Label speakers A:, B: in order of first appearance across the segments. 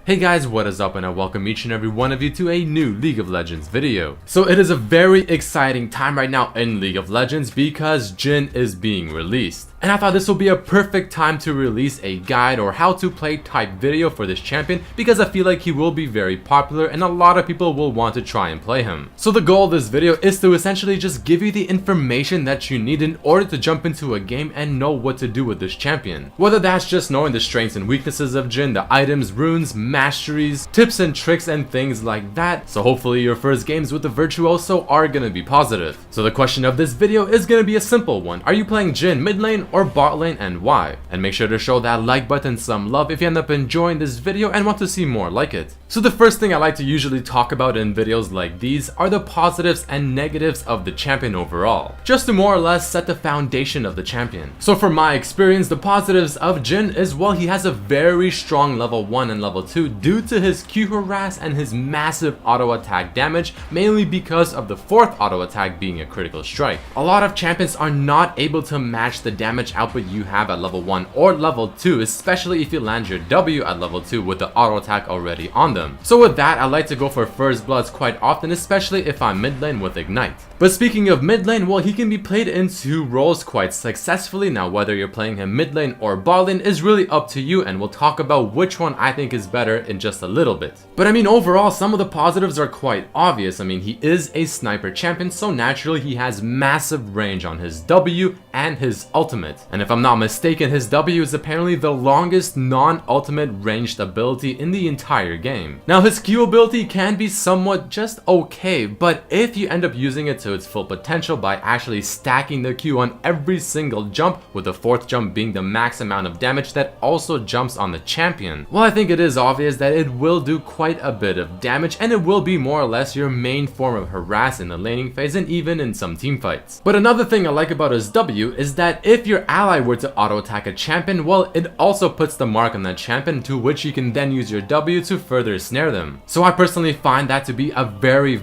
A: Hey guys, what is up, and I welcome each and every one of you to a new League of Legends video. So it is a very exciting time right now in League of Legends because Jhin is being released. And I thought this will be a perfect time to release a guide or how to play type video for this champion because I feel like he will be very popular and a lot of people will want to try and play him. So the goal of this video is to essentially just give you the information that you need in order to jump into a game and know what to do with this champion. Whether that's just knowing the strengths and weaknesses of Jhin, the items, runes, masteries, tips and tricks and things like that. So hopefully your first games with the Virtuoso are gonna be positive. So the question of this video is gonna be a simple one. Are you playing Jhin mid lane or bot lane, and why? And make sure to show that like button some love if you end up enjoying this video and want to see more like it. So the first thing I like to usually talk about in videos like these are the positives and negatives of the champion overall, just to more or less set the foundation of the champion. So from my experience, the positives of Jhin is, well, he has a very strong level 1 and level 2 due to his Q harass and his massive auto attack damage, mainly because of the 4th auto attack being a critical strike. A lot of champions are not able to match the damage output you have at level 1 or level 2, especially if you land your W at level 2 with the auto attack already on them. So with that, I like to go for first bloods quite often, especially if I'm mid lane with Ignite. But speaking of mid lane, well, he can be played in 2 roles quite successfully. Now whether you're playing him mid lane or bot lane is really up to you, and we'll talk about which one I think is better in just a little bit. But I mean, overall, some of the positives are quite obvious. I mean, he is a sniper champion, so naturally he has massive range on his W and his ultimate. And if I'm not mistaken, his W is apparently the longest non-ultimate ranged ability in the entire game. Now his Q ability can be somewhat just okay, but if you end up using it to its full potential by actually stacking the Q on every single jump, with the 4th jump being the max amount of damage that also jumps on the champion, well, I think it is obvious that it will do quite a bit of damage, and it will be more or less your main form of harass in the laning phase and even in some team fights. But another thing I like about his W is that if your ally were to auto attack a champion, well, it also puts the mark on that champion, to which you can then use your W to further snare them. So I personally find that to be a very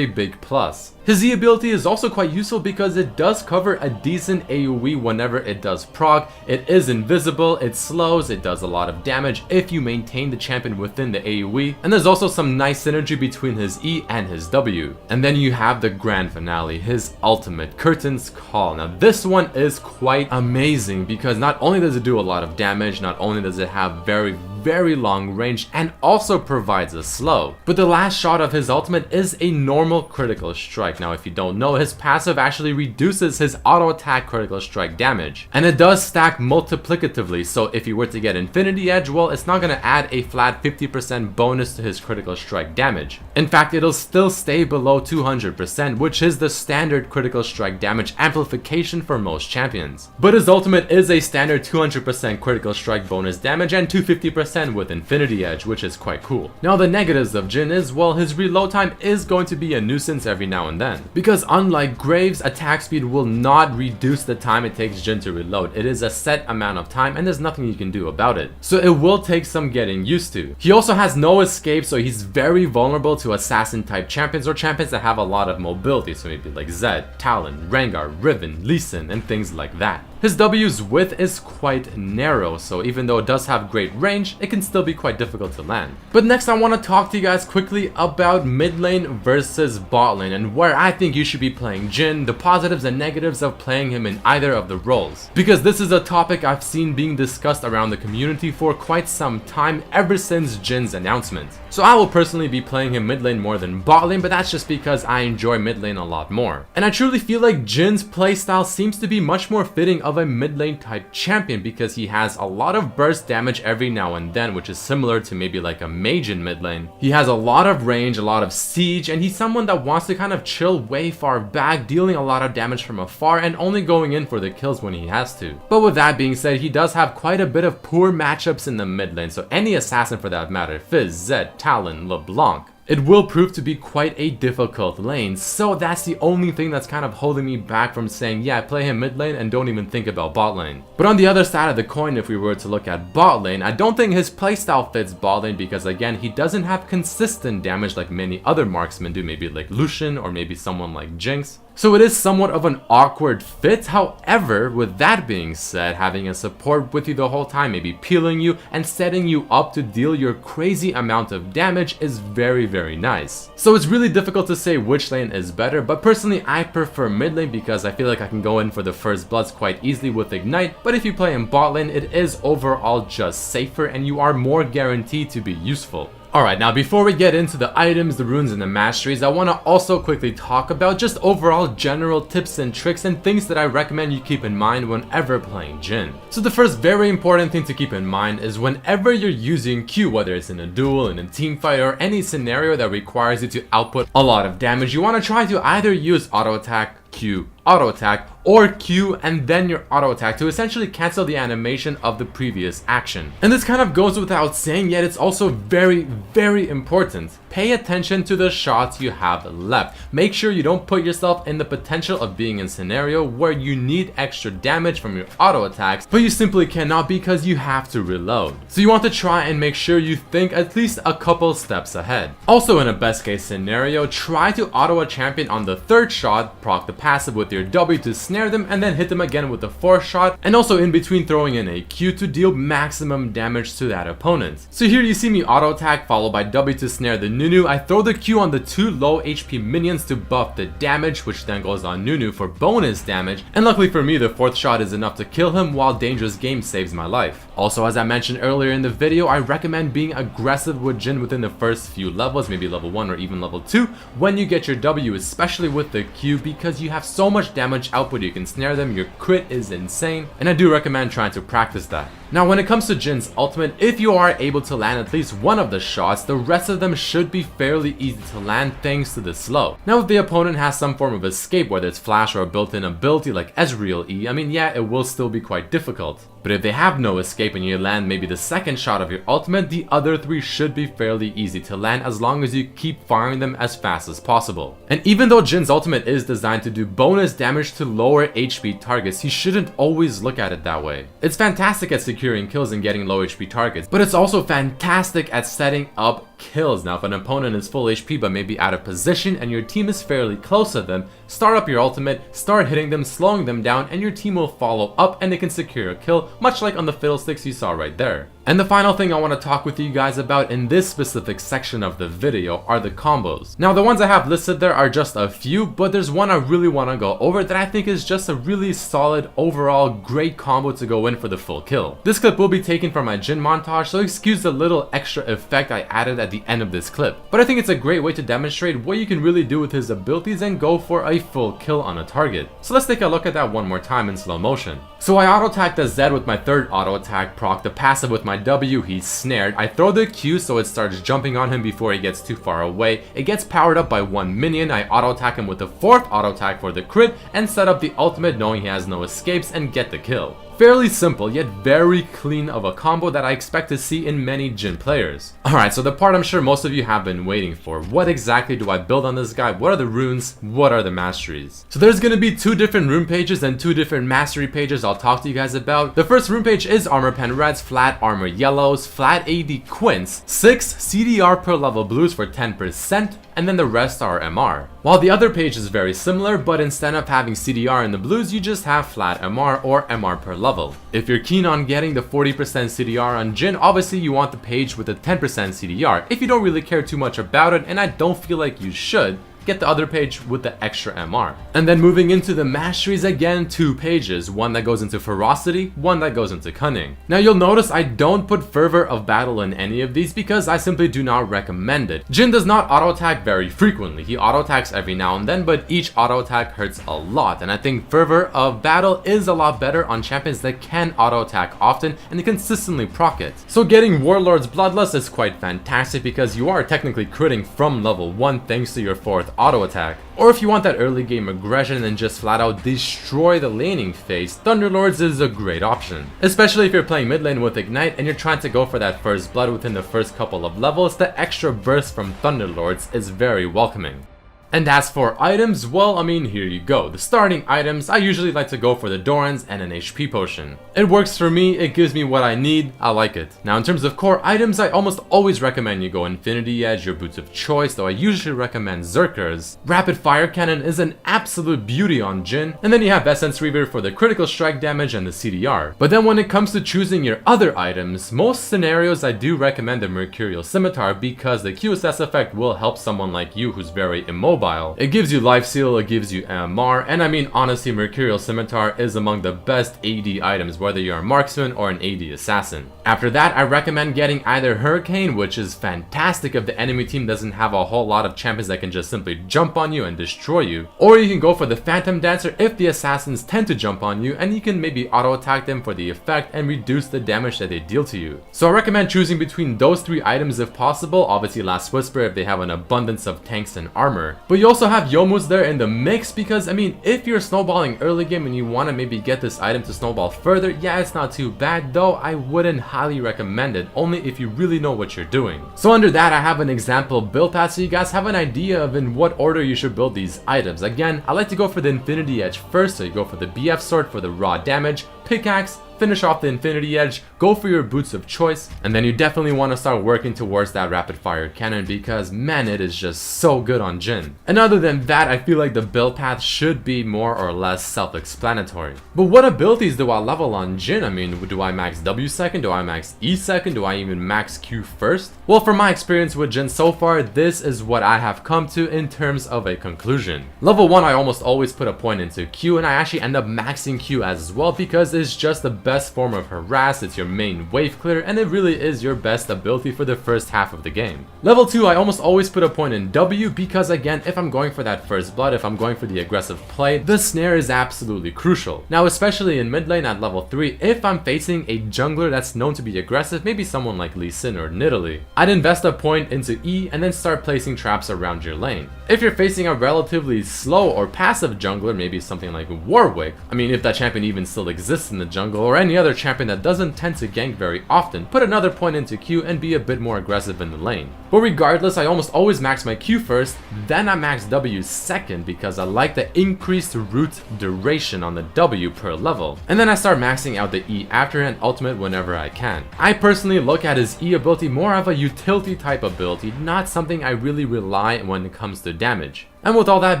A: big plus. His E ability is also quite useful because it does cover a decent AoE whenever it does proc. It is invisible, it slows, it does a lot of damage if you maintain the champion within the AoE, and there's also some nice synergy between his E and his W. And then you have the grand finale, his ultimate, Curtain's Call. Now this one is quite amazing because not only does it do a lot of damage, not only does it have very long range and also provides a slow, but the last shot of his ultimate is a normal critical strike. Now if you don't know, his passive actually reduces his auto attack critical strike damage, and it does stack multiplicatively, so if you were to get Infinity Edge, well, it's not going to add a flat 50% bonus to his critical strike damage. In fact, it'll still stay below 200%, which is the standard critical strike damage amplification for most champions. But his ultimate is a standard 200% critical strike bonus damage and 250% with Infinity Edge, which is quite cool. Now the negatives of Jhin is, well, his reload time is going to be a nuisance every now and then, because unlike Graves, attack speed will not reduce the time it takes Jhin to reload. It is a set amount of time and there's nothing you can do about it, so it will take some getting used to. He also has no escape, so he's very vulnerable to assassin type champions or champions that have a lot of mobility, so maybe like Zed, Talon, Rengar, Riven, Lee Sin, and things like that. His W's width is quite narrow, so even though it does have great range, it can still be quite difficult to land. But next I want to talk to you guys quickly about mid lane versus bot lane and where I think you should be playing Jhin, the positives and negatives of playing him in either of the roles. Because this is a topic I've seen being discussed around the community for quite some time, ever since Jin's announcement. So I will personally be playing him mid lane more than bot lane, but that's just because I enjoy mid lane a lot more. And I truly feel like Jin's playstyle seems to be much more fitting of a mid lane type champion because he has a lot of burst damage every now and then, which is similar to maybe like a mage in mid lane. He has a lot of range, a lot of siege, and he's someone that wants to kind of chill way far back, dealing a lot of damage from afar and only going in for the kills when he has to. But with that being said, he does have quite a bit of poor matchups in the mid lane, so any assassin for that matter, Fizz, Zed, Talon, LeBlanc, it will prove to be quite a difficult lane. So that's the only thing that's kind of holding me back from saying, yeah, play him mid lane and don't even think about bot lane. But on the other side of the coin, if we were to look at bot lane, I don't think his playstyle fits bot lane because again, he doesn't have consistent damage like many other marksmen do, maybe like Lucian or maybe someone like Jinx. So it is somewhat of an awkward fit. However, with that being said, having a support with you the whole time, maybe peeling you and setting you up to deal your crazy amount of damage is very, very nice. So it's really difficult to say which lane is better, but personally I prefer mid lane because I feel like I can go in for the first bloods quite easily with Ignite, but if you play in bot lane, it is overall just safer and you are more guaranteed to be useful. Alright, now before we get into the items, the runes, and the masteries, I want to also quickly talk about just overall general tips and tricks and things that I recommend you keep in mind whenever playing Jhin. So the first very important thing to keep in mind is whenever you're using Q, whether it's in a duel, in a team fight, or any scenario that requires you to output a lot of damage, you want to try to either use auto attack, Q, auto attack, or Q and then your auto attack to essentially cancel the animation of the previous action. And this kind of goes without saying, yet it's also very, very important. Pay attention to the shots you have left. Make sure you don't put yourself in the potential of being in a scenario where you need extra damage from your auto attacks, but you simply cannot because you have to reload. So you want to try and make sure you think at least a couple steps ahead. Also, in a best case scenario, try to auto a champion on the third shot, proc the passive with your W to snare them, and then hit them again with the fourth shot, and also in between throwing in a Q to deal maximum damage to that opponent. So here you see me auto attack followed by W to snare the Nunu. I throw the Q on the 2 low HP minions to buff the damage, which then goes on Nunu for bonus damage, and luckily for me the fourth shot is enough to kill him while Dangerous Game saves my life. Also, as I mentioned earlier in the video, I recommend being aggressive with Jhin within the first few levels, maybe level 1 or even level 2, when you get your W, especially with the Q, because you have so much damage output, you can snare them, your crit is insane, and I do recommend trying to practice that. Now when it comes to Jhin's ultimate, if you are able to land at least one of the shots, the rest of them should be fairly easy to land thanks to the slow. Now if the opponent has some form of escape, whether it's flash or a built-in ability like Ezreal E, I mean yeah, it will still be quite difficult. But if they have no escape and you land maybe the second shot of your ultimate, the other 3 should be fairly easy to land as long as you keep firing them as fast as possible. And even though Jhin's ultimate is designed to do bonus damage to lower HP targets, you shouldn't always look at it that way. It's fantastic at securing kills and getting low HP targets, but it's also fantastic at setting up kills. Now if an opponent is full HP but maybe out of position and your team is fairly close to them, start up your ultimate, start hitting them, slowing them down, and your team will follow up and they can secure a kill, much like on the Fiddlesticks you saw right there. And the final thing I want to talk with you guys about in this specific section of the video are the combos. Now the ones I have listed there are just a few, but there's one I really want to go over that I think is just a really solid overall great combo to go in for the full kill. This clip will be taken from my Jhin montage, so excuse the little extra effect I added at the end of this clip. But I think it's a great way to demonstrate what you can really do with his abilities and go for a full kill on a target. So let's take a look at that one more time in slow motion. So I auto attack the Zed with my third auto attack, proc the passive with my W, he's snared. I throw the Q so it starts jumping on him before he gets too far away. It gets powered up by 1 minion. I auto attack him with the fourth auto attack for the crit and set up the ultimate knowing he has no escapes and get the kill. Fairly simple, yet very clean of a combo that I expect to see in many Jhin players. Alright, so the part I'm sure most of you have been waiting for. What exactly do I build on this guy? What are the runes? What are the masteries? So there's gonna be 2 different rune pages and 2 different mastery pages I'll talk to you guys about. The first rune page is Armor Pen Reds, Flat Armor Yellows, Flat AD Quints, 6 CDR per level blues for 10%, and then the rest are MR. While the other page is very similar, but instead of having CDR in the blues, you just have flat MR or MR per level. If you're keen on getting the 40% CDR on Jhin, obviously you want the page with the 10% CDR. If you don't really care too much about it, and I don't feel like you should, get the other page with the extra MR. And then moving into the masteries, again 2 pages, one that goes into ferocity, one that goes into cunning. Now you'll notice I don't put fervor of battle in any of these because I simply do not recommend it. Jhin does not auto attack very frequently. He auto attacks every now and then, but each auto attack hurts a lot, and I think fervor of battle is a lot better on champions that can auto attack often and consistently proc it. So getting Warlord's Bloodlust is quite fantastic because you are technically critting from level 1 thanks to your 4th auto attack. Or if you want that early game aggression and just flat out destroy the laning phase, Thunderlords is a great option. Especially if you're playing mid lane with Ignite and you're trying to go for that first blood within the first couple of levels, the extra burst from Thunderlords is very welcoming. And as for items, well, I mean, here you go. The starting items, I usually like to go for the Dorans and an HP potion. It works for me, it gives me what I need, I like it. Now in terms of core items, I almost always recommend you go Infinity Edge, your boots of choice, though I usually recommend Zerkers. Rapid Fire Cannon is an absolute beauty on Jhin, and then you have Essence Reaver for the critical strike damage and the CDR. But then when it comes to choosing your other items, most scenarios I do recommend the Mercurial Scimitar because the QSS effect will help someone like you who's very immobile. It gives you Life Seal, it gives you MR, and I mean honestly Mercurial Scimitar is among the best AD items whether you're a marksman or an AD assassin. After that I recommend getting either Hurricane, which is fantastic if the enemy team doesn't have a whole lot of champions that can just simply jump on you and destroy you, or you can go for the Phantom Dancer if the assassins tend to jump on you and you can maybe auto attack them for the effect and reduce the damage that they deal to you. So I recommend choosing between those three items if possible, obviously Last Whisper if they have an abundance of tanks and armor. But you also have Youmuu's there in the mix because I mean if you're snowballing early game and you want to maybe get this item to snowball further, yeah it's not too bad, though I wouldn't highly recommend it, only if you really know what you're doing. So under that I have an example build path so you guys have an idea of in what order you should build these items. Again, I like to go for the Infinity Edge first, so you go for the BF Sword for the raw damage, Pickaxe, finish off the Infinity Edge, go for your boots of choice, and then you definitely want to start working towards that Rapid Fire Cannon because man it is just so good on Jhin. And other than that I feel like the build path should be more or less self-explanatory. But what abilities do I level on Jhin? I mean, do I max W second? Do I max E second? Do I even max Q first? Well, from my experience with Jhin so far, this is what I have come to in terms of a conclusion. Level 1 I almost always put a point into Q, and I actually end up maxing Q as well because it's just the best form of harass, it's your main wave clear, and it really is your best ability for the first half of the game. Level 2 I almost always put a point in W because again if I'm going for that first blood, if I'm going for the aggressive play, the snare is absolutely crucial. Now especially in mid lane at level 3, if I'm facing a jungler that's known to be aggressive, maybe someone like Lee Sin or Nidalee, I'd invest a point into E and then start placing traps around your lane. If you're facing a relatively slow or passive jungler, maybe something like Warwick, I mean if that champion even still exists in the jungle, or any other champion that doesn't tend to gank very often, put another point into Q and be a bit more aggressive in the lane. But regardless, I almost always max my Q first, then I max W second because I like the increased root duration on the W per level. And then I start maxing out the E after and ultimate whenever I can. I personally look at his E ability more of a utility type ability, not something I really rely on when it comes to damage. And with all that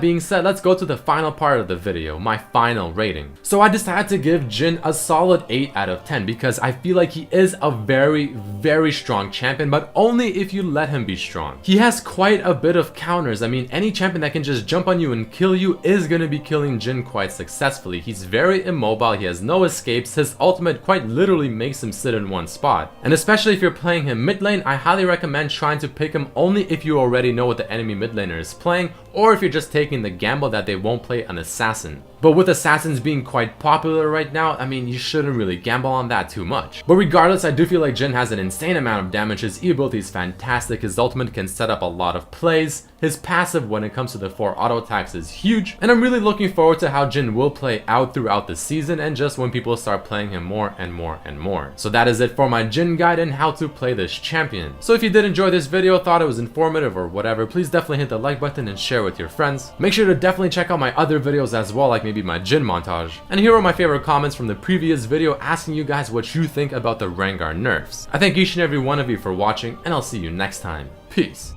A: being said, let's go to the final part of the video, my final rating. So I decided to give Jhin a solid 8 out of 10 because I feel like he is a very strong champion, but only if you let him be strong. He has quite a bit of counters. I mean, any champion that can just jump on you and kill you is going to be killing Jhin quite successfully. He's very immobile, he has no escapes, his ultimate quite literally makes him sit in one spot. And especially if you're playing him mid lane, I highly recommend trying to pick him only if you already know what the enemy mid laner is playing, or if you're just taking the gamble that they won't play an assassin. But with assassins being quite popular right now, I mean, you shouldn't really gamble on that too much. But regardless, I do feel like Jhin has an insane amount of damage, his E ability is fantastic, his ultimate can set up a lot of plays, his passive when it comes to the 4 auto attacks is huge, and I'm really looking forward to how Jhin will play out throughout the season and just when people start playing him more and more and more. So that is it for my Jhin guide and how to play this champion. So if you did enjoy this video, thought it was informative or whatever, please definitely hit the like button and share with your friends. Make sure to definitely check out my other videos as well, like maybe my Jhin montage. And here are my favorite comments from the previous video asking you guys what you think about the Rengar nerfs. I thank each and every one of you for watching, and I'll see you next time. Peace.